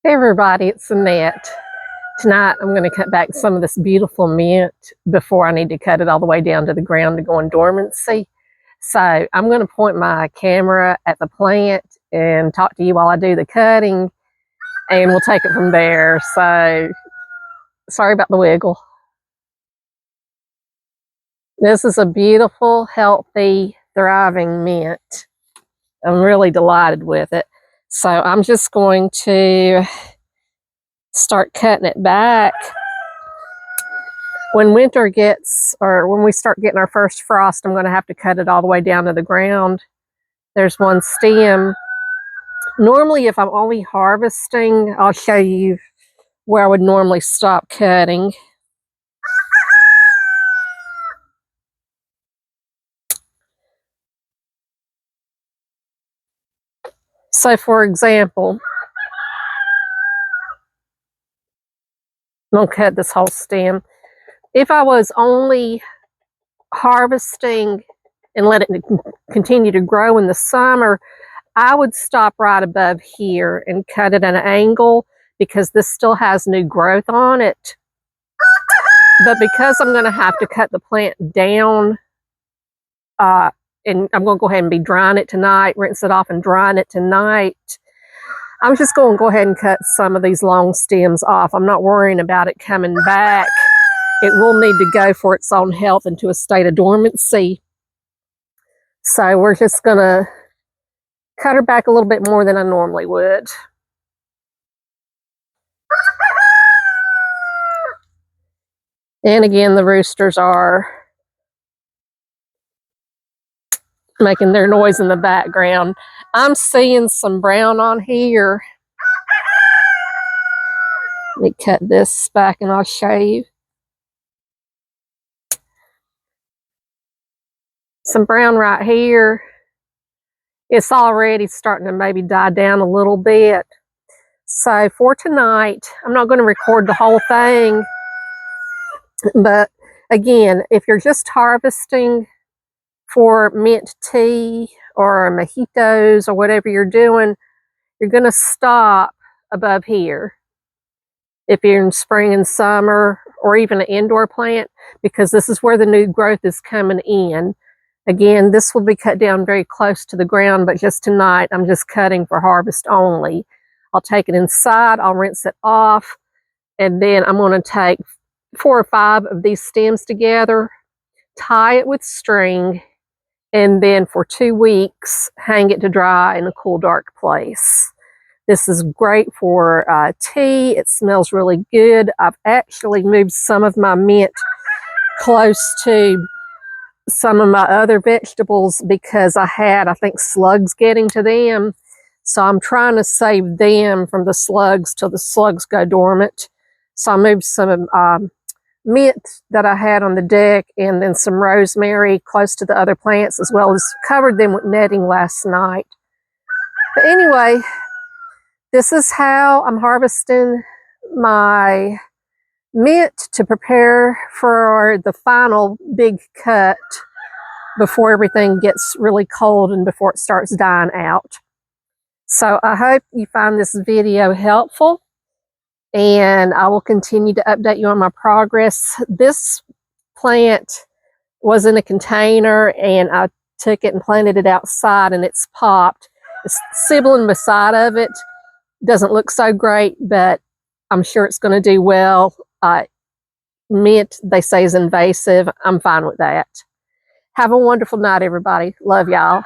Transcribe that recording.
Hey everybody, it's Annette. Tonight I'm going to cut back some of this beautiful mint before I need to cut it all the way down to the ground to go in dormancy. So I'm going to point my camera at the plant and talk to you while I do the cutting, and we'll take it from there. So sorry about the wiggle. This is a beautiful, healthy, thriving mint. I'm really delighted with it. So I'm just going to start cutting it back. When winter gets, or when we start getting our first frost, I'm going to have to cut it all the way down to the ground. There's one stem. Normally, if I'm only harvesting, I'll show you where I would normally stop cutting. So, for example, I'm going to cut this whole stem. If I was only harvesting and let it continue to grow in the summer, I would stop right above here and cut it at an angle because this still has new growth on it. But because I'm going to have to cut the plant down, and I'm going to go ahead and be drying it tonight, rinse it off and drying it tonight, I'm just going to go ahead and cut some of these long stems off. I'm not worrying about it coming back. It will need to go for its own health into a state of dormancy. So we're just going to cut her back a little bit more than I normally would. And again, the roosters are making their noise in the background. I'm seeing some brown on here. Let me cut this back and I'll show you. Some brown right here. It's already starting to maybe die down a little bit. So for tonight, I'm not going to record the whole thing. But again, if you're just harvesting for mint tea or mojitos or whatever you're doing, you're going to stop above here. If you're in spring and summer, or even an indoor plant, because this is where the new growth is coming in. Again, this will be cut down very close to the ground, but just tonight, I'm just cutting for harvest only. I'll take it inside, I'll rinse it off, and then I'm going to take 4 or 5 of these stems together, tie it with string, and then for 2 weeks, hang it to dry in a cool, dark place. This is great for tea. It smells really good. I've actually moved some of my mint close to some of my other vegetables because I think, slugs getting to them. So I'm trying to save them from the slugs till the slugs go dormant. So I moved some mint that I had on the deck and then some rosemary close to the other plants, as well as covered them with netting last night. But anyway, this is how I'm harvesting my mint to prepare for the final big cut before everything gets really cold and before it starts dying out. So I hope you find this video helpful, and I will continue to update you on my progress. This plant was in a container and I took it and planted it outside and it's popped. The sibling beside of it doesn't look so great, but I'm sure it's going to do well. Mint, they say, is invasive. I'm fine with that. Have a wonderful night, everybody. Love y'all.